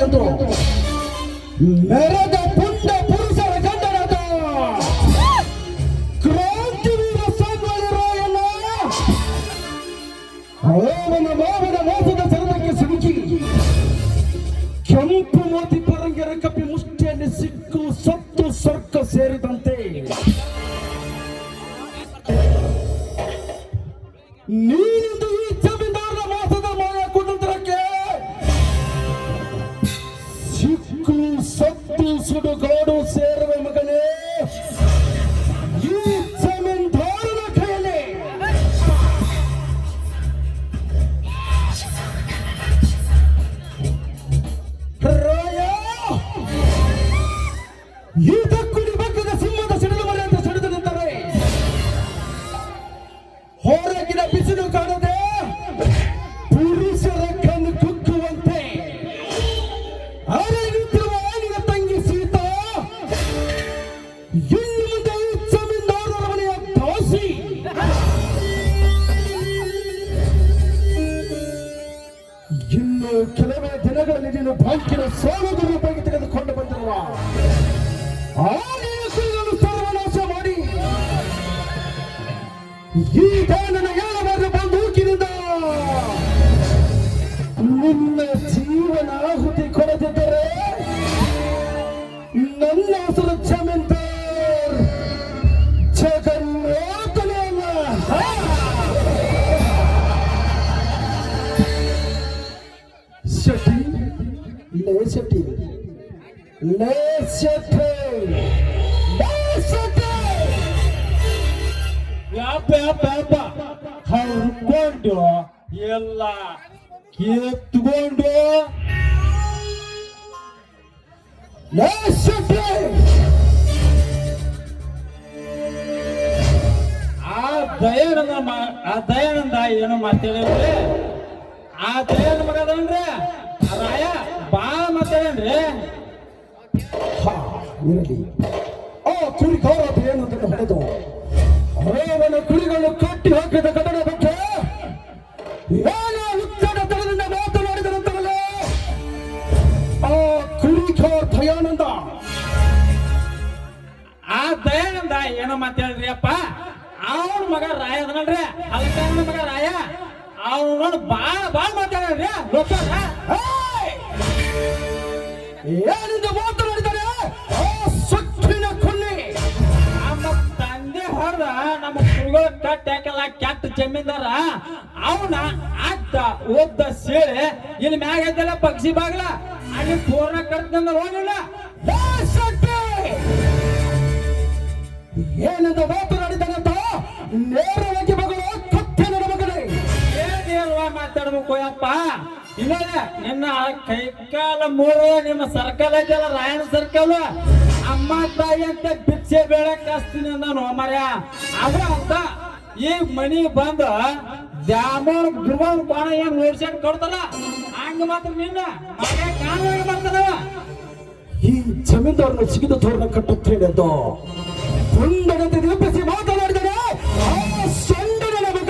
ಎಂದು ಮೆರೆದ ಪುಂಡ ಪುರುಷರ ಗಂಡನಾದ ಕ್ರಾಂತಿವೀರ ಸಾಂಗೊಳ್ಳಿ ರಾಯಣ್ಣ ಅವನ ಮಾವನ ಮೋಸದ ಸರದಕ್ಕೆ ಸಿಲುಕಿ ಕೆಂಪು ಮೋತಿ ಪರಂಗಿರ ಕಪ್ಪಿ ಮುಷ್ಟಿಯಲ್ಲಿ ಸಿಕ್ಕು ಸತ್ತು ಸ್ವರ್ಗ ಸೇರಿದಂತೆ ನೀನಿಂದು ಈ ಜಮೀನ್ದಾರರ ಮೋಸದ ಮಾಯ ಕುತಂತ್ರಕ್ಕೆ ಸಿಕ್ಕು ಸತ್ತು ಸುಡುಗಾಡು ಸೇರುವ ಮಗನೇ ಈ ಜಮೀನ್ದಾರನ ಕೈಯಲ್ಲಿ ರಾಯ ಇದಕ್ಕುಡಿ ಬಗ್ಗದ ಸಿಂಹದ ಸಿಡಿಲು ಮರೆ ಅಂತ ಸಿಡಿದು ನಿಂತರೆ ಹೊರಗಿನ ಬಿಸಿಲು ಕಾಣದೆ ಪುರುಷರ ಕಣ್ಣು ಕುಕ್ಕುವಂತೆ ಅರಗಿರುವ ಆನಿನ ತಂಗಿ ಸೀತಾ ಇನ್ನು ಮುಂದೆ ಈ ಜಮೀನ್ದಾರರ ಮನೆಯ ದಾಸಿ. ಇನ್ನು ಕೆಲವೇ ದಿನಗಳಲ್ಲಿ ನೀನು ಬ್ಯಾಂಕಿನ ಸಾವಿರ ರೂಪಾಯಿಗೆ ತೆಗೆದುಕೊಂಡು ಬಂದಿರುವ ಆ ನಿಯಮಗಳನ್ನು ಸರ್ವನಾಶ ಮಾಡಿ ಈಗ ನನ್ನ ಏಳವಾದ ಬಂದೂಕಿನಿಂದ ನಿನ್ನ ಜೀವನ ಆಹುತಿ ಕೊಡದಿದ್ದರೆ ನನ್ನ ಹೆಸರು ಜಮೀನ್ದಾರ್ ಜಗನ್ನಾಥನಲ್ಲ. ಶೆಟ್ಟಿ ಲೇ ಶೆಟ್ಟಿ ಲೇ ಶೆಟ್ಟಿ ಲೇ ಶೆಟ್ಟಿ ಯಾಪ ಹರ್ಕೊಂಡು ಎಲ್ಲ ಕಿತ್ಕೊಂಡು ಲೇ ಶೆಟ್ಟಿ ಆ ದಯಾನಂದ ಏನು ಮಾತಾಡೇನ್ರಿ? ಆ ದಯಾನಂದ ಮಗ ಅದನ್ರಿ ರಾಯ ಬಾಳ ಮಾತಾಡೇನ್ರಿ. ಇರಲಿ ಆ ಕುರಿಗಾರ ಏನು ಅಂತ ಹೊಡೆದು ಅವನ ಕುರಿಗಳು ಕಟ್ಟಿ ಹಾಕಿದ ಘಟನೆ ಬಗ್ಗೆ ಏನೋ ಉಚ್ಚಡತನದಿಂದ ಮಾತನಾಡಿದ ನಂತರವೇ ಆ ಕುರಿಗಾರ ದಯಾನಂದ ಆ ದಯಾನಂದ ಏನೋ ಮಾತಾಡ್ರಿ ಅಪ್ಪ. ಅವನ ಮಗ ರಾಯ ಅದನಲ್ರಿ ಅಲ್ಕನ ಮಗ ರಾಯ ಅವ್ನು ನೋಡಿ ಬಾಳ ಮಾತಾಡ್ರಿ ಏನಿಂದ ಮಾತನಾಡಿದ್ದಾರೆ ಆ ಸೊಕ್ಕಿನ ಕೊಲ್ಲಿ ನಮ್ಮ ತಂದೆ ಹೊರದ ನಮ್ಮ ಕುರಿಗಳ ಕಟ್ಟ ಹಾಕಲ್ಲ ಕೆಟ್ಟ ಜಮೀನ್ದಾರ ಅವನ ಅಡ್ಡ ಓದ್ದ ಸೇಳಿ ಇಲ್ಲಿ ಮ್ಯಾಗ ಐತಲ್ಲ ಪಕ್ಷಿ ಬಾಗ್ಲ ಅಲ್ಲಿ ಪೂರ್ಣ ಕಟ್ತಂದ ಹೋಗಿಲ್ಲ. ಏನೆಂದು ಮಾತನಾಡಿದ್ದಾನಂತ ನೇರವಾಗಿ ಮಗಳು ಕತ್ತಿನ ಮಗನೇ ಏನೇಲ್ವಾ ಮಾತಾಡ್ಬೇಕು ಯಪ್ಪ. ಇಲ್ಲ ನಿನ್ನ ಕೈಕಾಲ ಮೂರು ನಿಮ್ಮ ಸರ್ಕಲ್ ಐತಲ್ಲ ರಾಯಣ ಸರ್ಕಲ್ ಅಮ್ಮ ತಾಯಿ ಅಂತ ಭಿಕ್ಷೆ ಬೇಡಕ್ ಹಚ್ತೀನಿ ನಾನು ಮರ್ಯ ಅದ ಅಂತ ಈ ಮನಿ ಬಂದ ದ್ಯಾಮೋನ್ ಧ್ರುವನ್ ಬಾಣ ಏನ್ ನೋಡ್ಸಕ್ ಕೊಡ್ತಾರ ಹಂಗ ಮಾತ್ರ ನಿನ್ನ ಮಗ ಕಾಣುವಾಗ ಮಾಡ್ತಾನವ. ಈ ಜಮೀನ್ದಾರನ ಸಿಗಿದ ತೋರಣ ಕಟ್ಟುತ್ತೇನೆ ಎಂದು ಪುಂಡನಂತೆ ನಿರೂಪಿಸಿ ಮಾತನಾಡಿದರೆ ಆ ಸೊಂಡನ ಮಗ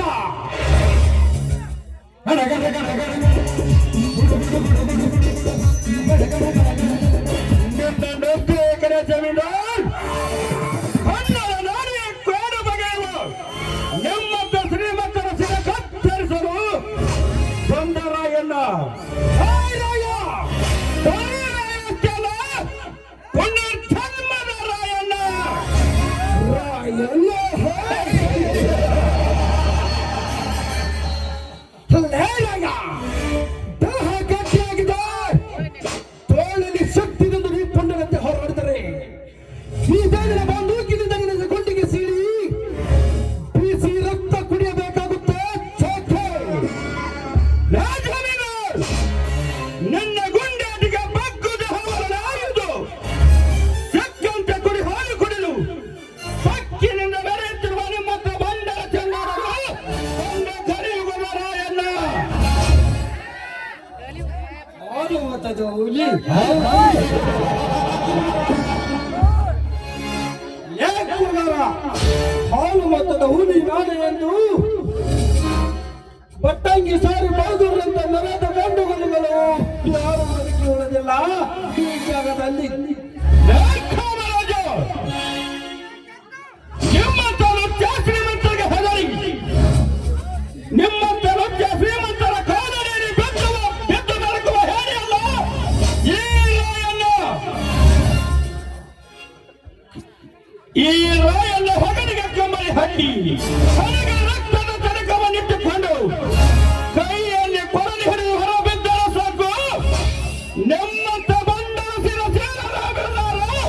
ಜಮೀನ್ದಾರ್ ಕನ್ನಡ ನಾಡಿನ ಕೋಡು ಬಗೆಯಲು ನಿಮ್ಮಂತ ಶ್ರೀಮಂತರ ಸಿಗ ಕತ್ತರಿಸಲು ಬಂದ ರಾಯಣ್ಣ ದೇಹ ಗಟ್ಟಿಯಾಗಿದೆ, ತೋಳಲ್ಲಿ ಶಕ್ತಿಯಿಂದ ನೀ ಪುಂಡನಂತೆ ಹೊರಡಿದರೆ ಈ ದೇವಿನ ಬಂದೂಕಿನಿಂದ ನಿನ್ನ ಗುಂಡಿಗೆ ಸೀಳಿ ಬಿಸಿ ರಕ್ತ ಕುಡಿಯಬೇಕಾಗುತ್ತೆ. ನನ್ನ ಗುಂಡಾಟಿಗೆ ಬಗ್ಗುದ ಹವನಾಯುವುದು ಸಕ್ಕಂತೆ ಕುಡಿ ಹಾಲು ಕುಡಿದು ಸಕ್ಕಿನಿಂದ ಬೆರೆಯುತ್ತಿರುವ ನಿಮ್ಮತ್ತ ಬಂಡರ ಚೆನ್ನಡರು ಬಂದ ಕರೆಯುವ ರಾಯಣ್ಣ ಮತದ ಹುಲಿ ಹಾಲು ಮತದ ಹುಲಿ ನಾನೇ ಎಂದು ಬಟ್ಟಂಗಿ ಸಾರಿ ಬಾಗುರಂತ ನರದ ಗಂಡುಗಳು ಯಾರು ಬದುಕಿ ಉಳಿದಿಲ್ಲ. ಹಣೆಗೆ ರಕ್ತದ ತಡಕವನ್ನಿಟ್ಟುಕೊಂಡು ಕೈಯಲ್ಲಿ ಕೊರಲಿ ಹಿಡಿದು ಹೊರಬಿದ್ದರೆ ಸಾಕು ನಮ್ಮಂತ ಬಂಡರ ಶಿರಸೇನರಾಗಿರುತ್ತಾರೆ.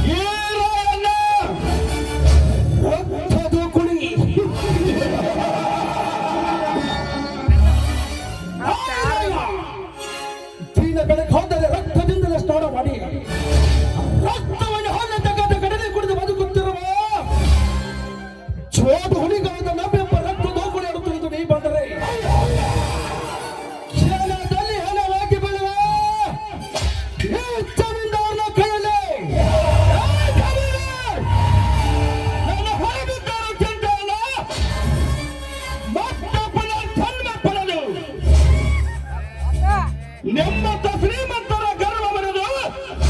ಈ ರಾಯಣ್ಣ ರಕ್ತದ ಕುಳಿ ಚೀನ ಬೆಳಗ್ಗೆ ಹೋದರೆ ರಕ್ತದಿಂದಲೇ ಸ್ನಾನ ಮಾಡಿ ರಕ್ತವನ್ನು ಹಾಗೆ ತಗದ ಕಡಲೆ ಕುಡಿದು ಬದುಕುತ್ತಿರುವ ಚೋದು ಹುಲಿಗಾದ ನಮ್ಮೆಂಬ ರಕ್ತ ದೋಗುಳಿ ಆಡುತ್ತಿರುವುದು ನೀ ಬಂದರೆ ಕ್ಷಣದಲ್ಲಿ ಹಣವಾಗಿ ಬೀಳುವ ಈ ಜಮೀನ್ದಾರನ ಕೈಯಲ್ಲಿ ನನ್ನ ಹೊರಬಿದ್ದರು ಚಿಂತೆಯಲ್ಲ ಮತ್ತೆ ಪುನಃ ಜನ್ಮ ಪಡೆದು ನಿಮ್ಮಂತ ಶ್ರೀಮಂತರ ಗರ್ವ ಬರೆದು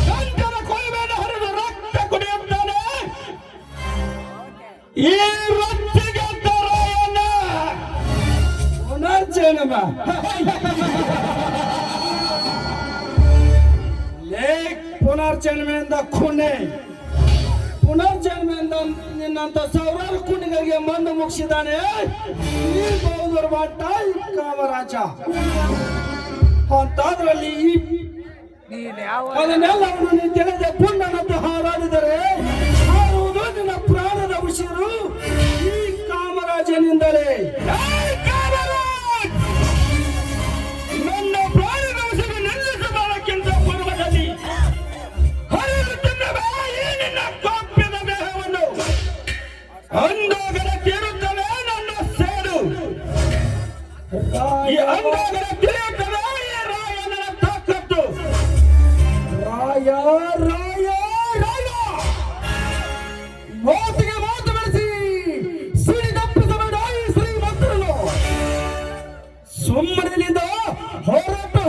ಗಂಟಲ ಕೊಯ್ಬೇಡ ಹರಿದು ರಕ್ತ ಕುಡಿಯುತ್ತಾನೆ ಈ ರಕ್ತಿಗೆ ರಾಯಣ್ಣ ಪುನರ್ಜನ್ಮ. ಪುನರ್ಜನ್ಮೆಯಿಂದ ಖುಣೆ ಪುನರ್ಜನ್ಮೆಯಿಂದ ನಿನ್ನಂತ ಸಾವಿರಾರು ಕುಣಿಗಳಿಗೆ ಮಂದು ಮುಗಿಸಿದ್ದಾನೆ ಈ ಬೌದ್ಧರ ಬಾಟ ಈ ಕಾಮರಾಜ ಅಂತಾದ್ರಲ್ಲಿ ಅದನ್ನೆಲ್ಲವನ್ನು ನೀನು ತಿಳಿದ ಪುಣ್ಣನಂತೆ ಹಾರಾಡಿದರೆ ಹಾರುವುದು ನಿನ್ನ ಪ್ರಾಣದ ಉಸಿರು ಈ ಕಾಮರಾಜನಿಂದಲೇ. ನನ್ನ ಪ್ರಾಣದ ಉಸಿರು ನಿಲ್ಲಿಸಬಾರಕ್ಕಿಂತ ಪೂರ್ವದಲ್ಲಿ ಹರಿಯುತ್ತಿದ್ದವೇ ಈ ನಿನ್ನ ಕಾಪ್ಯದ ದೇಹವನ್ನು ಅಂದಾಗಲ ತೀರುತ್ತವೆ ನನ್ನ ಸೇಡು ಈ ಅಂದಾಗಲ ತಿಳಿಯುತ್ತವೆ ರಾಯ ರಾಯ ರಾಯ ಮಾತಿಗೆ ಮಾತು ಬೆಳೆಸಿ ಸಿಡಿದಪ್ಪಿಸಬೇಡ ಈ ಶ್ರೀಮಂತರನ್ನು ಸುಮ್ಮನಿಂದ ಹೊರಟು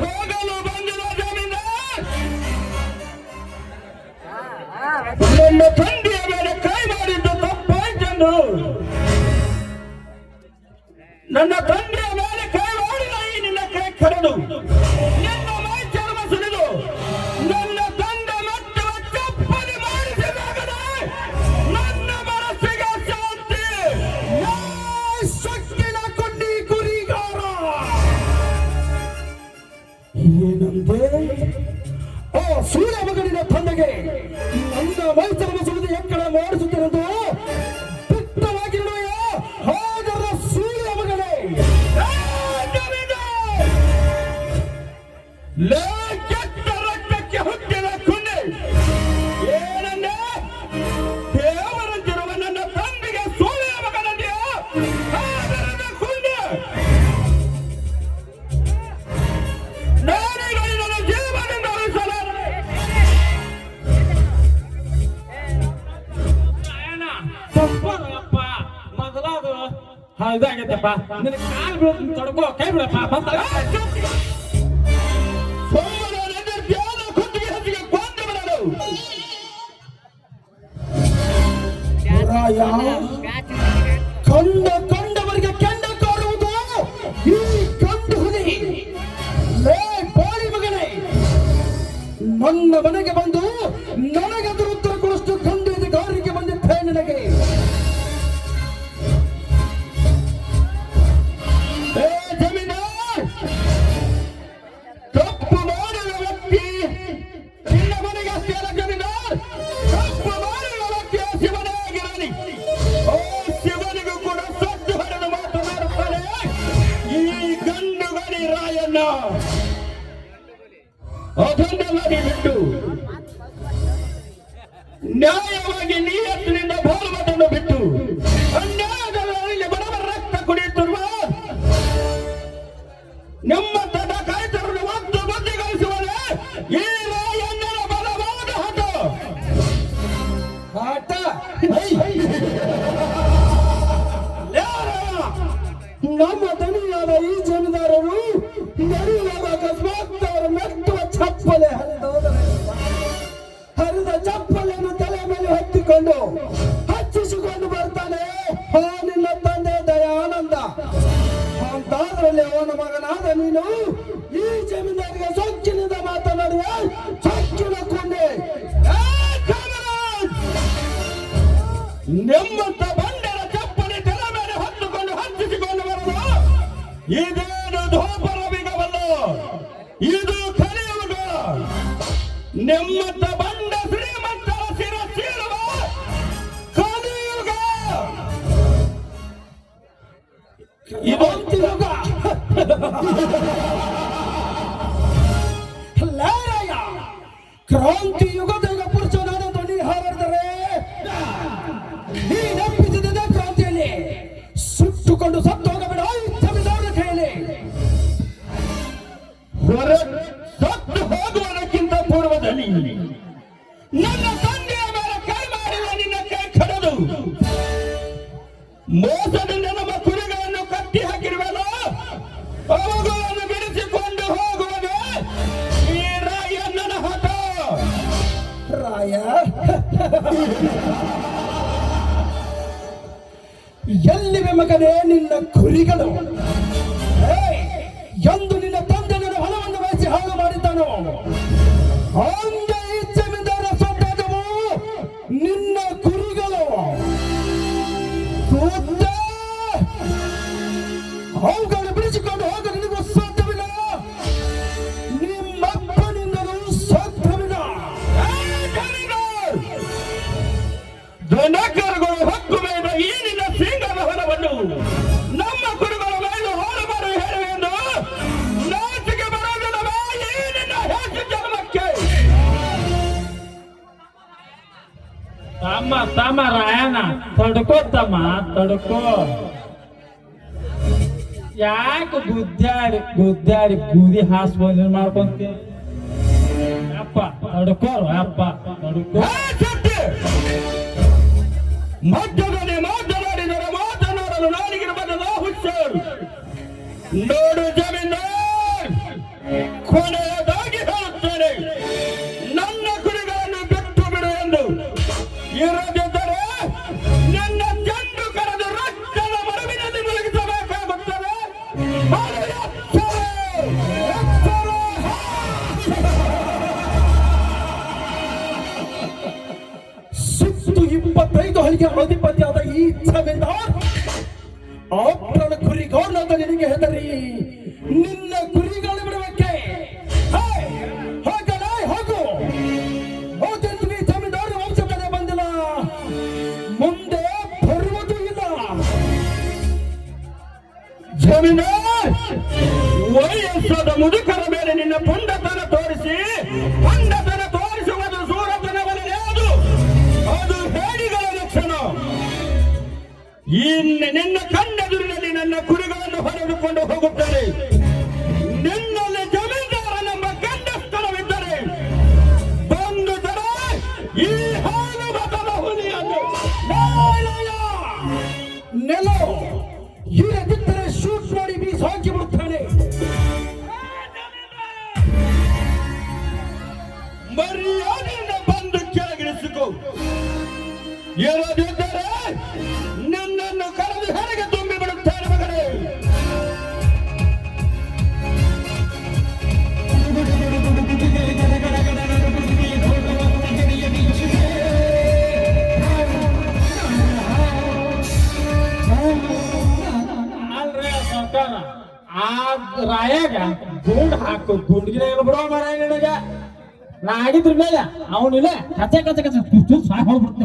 ಹೋಗಲು ಬಂದಿದ ಜಮೀನ್ದಾರ್ ನನ್ನ ತಂದೆಯ ಮೇಲೆ ಕೈ ಮಾಡಿದ್ದು ತಪ್ಪಾಯ್ತಂದು ನನ್ನ ತಂದೆಯ ಮೇಲೆ ಕೈ ಮಾಡಿದ ಈ ನಿನ್ನ ಕೈ ಕರೆದು ನಿನ್ನ ಮೈ ಚರ್ಮ ಸುಲಿದು ನನ್ನ ತಂದೆ ಮತ್ತೆ ಚಪ್ಪಲಿ ಮಾಡಿಸಿದಾಗಲೇ ನನ್ನ ಮನಸ್ಸಿಗೆ ಶಾಂತಿ ಸೊಕ್ಕಿನ ಕೊಂಡಿ ಕುರಿಗಾರ ಏನಂದೆ ಆ ಸೂರ್ಯ ಮಗನಿನ ತಂದೆಗೆ ನನ್ನ ಮೈ ಚರ್ಮ ಸುಲಿದು ಎಕ್ಕಡ ಮಾಡಿಸುತ್ತಿರೋದು ಪುಟ್ಟವಾಗಿರುವೆಯ ಹಾಗರ ಸೂರ್ಯ ಮಗನೇ ಕೆಟ್ಟ ರಕ್ತಕ್ಕೆ ಹುಟ್ಟಿದ ಕುಂಡೆ ಏನನ್ನ ದೇವರಂತಿರುವ ನನ್ನ ತಂದೆಗೆ ಸೂರ್ಯ ಮಗನಂತೆ ಹಾಗರದ ಕುಂಡೆ ನಾನೀಗ ನನ್ನ ಜೀವನದಿಂದ ಉಳಿಸಲಾರೆ. ತಪ್ಪಪ್ಪ ಮೊದಲಾದ ಇದಾಗೈತಪ್ಪ ನಿನ್ನ ಕಾಲು ಬೀಳ್ತೀನಿ ತೊಡ್ಕೋ ಕೈ ಬಿಡಪ್ಪ ಬಂದ ಕಂಡವರಿಗೆ ಕೆಂಡ ಕಾಡುವುದು ಈ ಕಂಡು ಹುಲಿ. ಬಾಳಿ ಮಗನೇ ನನ್ನ ಮನೆಗೆ ಬಂದು ನನಗೆ ಅದರ ಉತ್ತರ ಕೊಡಷ್ಟು ಕಂಡು ಗಾರಿಗೆ ಬಂದಿದ್ದೆ ನನಗೆ. ಜಮೀನ್ದಾರ್ ತಪ್ಪು ಮಾಡಿದ ವ್ಯಕ್ತಿ ನಿನ್ನ ಮನೆಗೆ ಅಷ್ಟೇ ಅಲ್ಲ ಜಮೀನ್ದಾರ್, ತಪ್ಪು ಮಾಡಿದ ವ್ಯಕ್ತಿ ಶಿವನೇ ಆಗಿರಲಿ. ಓ ಶಿವನಿಗೂ ಕೂಡ ಸತ್ತು ಹೊಡೆದು ಮಾತನಾಡುತ್ತಾನೆ ಈ ಗಂಡು ಗಡಿ ರಾಯಣ್ಣ. ಅದನ್ನೆಲ್ಲ ಬಿಟ್ಟು ನ್ಯಾಯವಾಗಿ ನಿಯತ್ತಿನಿಂದ ಬಾಳುವುದನ್ನು ಬಿಟ್ಟು ಅನ್ಯಾಯದಲ್ಲಿ ಬಡವರ ರಕ್ತ ಕುಡಿಯುತ್ತಿರುವ ನಮ್ಮ ತಡ ಕಾಯ್ತರನ್ನು ಒತ್ತು ಬುದ್ಧಿಗಳಿಸುವರೆ ಈ ರಾಯಣ್ಣನ ಬಲವಾದ ಹಠ ನಮ್ಮ ದಣಿಯಾದ ಈ ಜಮೀನ್ದಾರರು ನಡೆಯುವಾಗ ಅಕಸ್ಮಾತ್ ಅವರ ಮೆಟ್ಟುವ ಚಪ್ಪಲೆ ಹರಿದ ಚಪ್ಪಲೆಯನ್ನು ತಲೆ ಮೇಲೆ ಹೊತ್ತಿಕೊಂಡು ಹಚ್ಚಿಸಿಕೊಂಡು ಬರ್ತಾನೆ ನಿನ್ನ ತಂದೆ ದಯಾನಂದ. ಅಂತಾದ್ರಲ್ಲಿ ಅವನ ಮಗನಾದ ನೀನು ಈ ಜಮೀನ್ದಾರಿಗೆ ಸೊಕ್ಕಿನಿಂದ ಮಾತನಾಡುವ ಸೊಕ್ಕಿನ ಕೊಂಡೆ. ನಿಮ್ಮಂತ ಬಂಡರ ಚಪ್ಪಲಿ ತಲೆ ಮೇಲೆ ಹೊತ್ತುಕೊಂಡು ಹಂಚಿಸಿಕೊಂಡು ಬರಲು ಇದೇನು ಧೋಪರ ಬಿಗವಲ್ಲ, ಇದು ಕಲಿಯುಗ. ನಿಮ್ಮಂತ ಬಂಡ ಶ್ರೀಮಂತರ ಶಿರಸೀಳುವ ಕಲಿಯುಗ. ಇದೊಂದು ಯುಗ. ಲಾರಯ್ಯ, ಕ್ರಾಂತಿ ಯುಗದ ಪುರುಷನಾದ ನೀ ಹಾರಿದರೆ ನೀ ನೆಪ್ಪಿಸಿದ ಕ್ರಾಂತಿಯಲ್ಲಿ ಸುಟ್ಟುಕೊಂಡು ಸತ್ತು ಹೋಗಬೇಡ. ಜಮೀನ್ದಾರನ ಕೈಯಲ್ಲಿ ಸತ್ತು ಹೋಗುವುದಕ್ಕಿಂತ ಪೂರ್ವದಲ್ಲಿ ನನ್ನ ತಂದೆಯ ಮೇಲೆ ಕೈ ಮಾಡಿದ ನಿನ್ನ ಕೈ ಕಡದು ಮೋಸದಿಂದ ನಮ್ಮ ಕುರಿಗಳನ್ನು ಕಟ್ಟಿ ಹಾಕಿರುವಲ್ಲ, ಅವುಗಳನ್ನು ಬಿಡಿಸಿಕೊಂಡು ಹೋಗುವಾಗ ಈ ರಾಯಣ್ಣನ ಹಠ. ರಾಯ, ಎಲ್ಲಿವೆ ಮಗನೇ ನಿನ್ನ ಕುರಿಗಳು? ಎಂದು ನಿನ್ನ ತಂದೆ ನನ್ನ ಹೊಲವನ್ನು ವಹಿಸಿ ಹಾಳು ಮಾಡಿದ್ದಾನೋ ಅಂದೇ ಈ ಜಮೀನ್ದಾರ ಸ್ವತ್ತಾದವು ನಿನ್ನ ಕುರಿಗಳು. ಅವುಗಳನ್ನು ಬಿಡಿಸಿಕೊಂಡು ಹೋಗ ನಿನಗೂ ಸಾಧ್ಯವಿಲ್ಲ, ನಿಮ್ಮಪ್ಪನಿಂದಲೂ ಸಾಧ್ಯವಿಲ್ಲ. ದನಕರುಗಳು ಹಕ್ಕು ಮೇಲೆ ಈ ನಿನ್ನ ಸಿಂಗದ ಹೊಲವನ್ನು ನಮ್ಮ ಕುರಿಗಳ ಮೇಲೆ ಹೋಲಬಾರು ಹೇಳುವೆಂದು ನಾಚಿಕೆ ಬರೋದಿಲ್ಲವೇ ಈ ನಿನ್ನ ಹೆಚ್ಚು ಜನ್ಮಕ್ಕೆ? ತಮ್ಮ ರಾಯಣ್ಣ ತಡ್ಕೋ ತಮ್ಮ, ತಡ್ಕೋ. ಯಾಕೆ ಗುದ್ದಾಡಿ ಬೂದಿ ಹಾಸ್ಬೋದು ಮಾಡ್ಕೊಂತಿ? ಅಪ್ಪ ತಡ್ಕೋ, ಅಪ್ಪ ತಡ್ಕೋ. ಮಧ್ಯದಲ್ಲಿ ಮಾತನಾಡಿದರೆ ಮಾತನಾಡಲು ನಾಲಿಗೆ ಬದಲ ಹುಷಾರು. ನೋಡು ಜಮೀನ್ದಾರ್, ಕೊನೆಯದಾಗಿ ಹೇಳುತ್ತೇನೆ, ನನ್ನ ಕುರಿಗಳನ್ನು ಬಿಟ್ಟು ಬಿಡು ಎಂದು. ಇರದಿದ್ದರೆ ನನ್ನ ಚೆಂಡು ಕರೆದು ರಕ್ತದ ಮರವಿನಲ್ಲಿ ಮುಳುಗಿಸಬೇಕಾಗುತ್ತದೆ. ಅದು ಎಚ್ಚರ, ಎಚ್ಚರ. ಸುತ್ತು 25 ಹಲಿಗೆ ಅಧಿಪತಿಯಾದ ಈ ಜಮೀನ್ದಾರ್ ಅಪ್ಪನ ಕುರಿಗೋರ್ನಂತ ನಿನಗೆ ಹೆದರಿ ನಿನ್ನ ಕುರಿಗಳು ಬಿಡಬೇಕೆ? ಹೋಗಲೇ ಹೋಗು. ಹೋದಂದ್ವಿ ಜಮೀನ್ದಾರ ವಂಶದಲ್ಲೇ ಬಂದಿಲ್ಲ, ಮುಂದೆ ಬರುವುದೂ ಇಲ್ಲ. ಜಮೀನ್ದಾರ್, ವಯಸ್ಸಾದ ಮುದುಕರ ಮೇಲೆ ನಿನ್ನ ಪುಂಡತನ ತೋರಿಸಿ, ಪುಂಡತನ ತೋರಿಸುವುದು ಸೂರತನವಲ್ಲದೆ, ಅದು ಹೇಡಿಗಳ ಲಕ್ಷಣ. ನಿನ್ನ ಕಣ್ಣೆದುರಿನಲ್ಲಿ ನನ್ನ ಕುರಿಗಳನ್ನು ಹೊಡೆದುಕೊಂಡು ಹೋಗುತ್ತಾರೆ. ನಿನ್ನಲ್ಲಿ ಜಮೀನ್ದಾರನೆಂಬ ಗಂಡಸ್ಥಳವಿದ್ದರೆ ಬಂದು ತರ ಈ ಹಾಲು ಮತದ ಹುಲಿಯನ್ನು ನೆಲ ಇರದಿದ್ದರೆ ಶೂಟ್ ಮಾಡಿ ಬೀಸ್ ಹಾಕಿ ಬಿಡುತ್ತಾನೆ. ಮರ್ಯಾದೆಯಿಂದ ಬಂದು ಕೆಳಗಿಳಿಸಿಕೊ. ಇರದಿದ್ದರೆ ನನ್ನನ್ನು ಕರೆದು ಹೊರಗೆ ತುಂಬಿ ಬಿಡುತ್ತೇನೆ ಮಗನೇ. ಅಲ್ರಿ ಸಾವ್ಕಾರ, ಆ ರಾಯಾಗ ಗುಂಡ್ ಹಾಕು, ಗುಂಡ್ಗಿನ ಬಿಡೋ ಮರ ನಿನಗ. ನಾ ಆಗಿದ್ರ ಮೇಲೆ ಅವನಿಲ್ಲ ಕಚ್ಚ ಕಚ್ಚ ಕಚ್ಚ ಸಾಯ್ ಹೊಡ್ಬಿಡ್ತೀನಿ.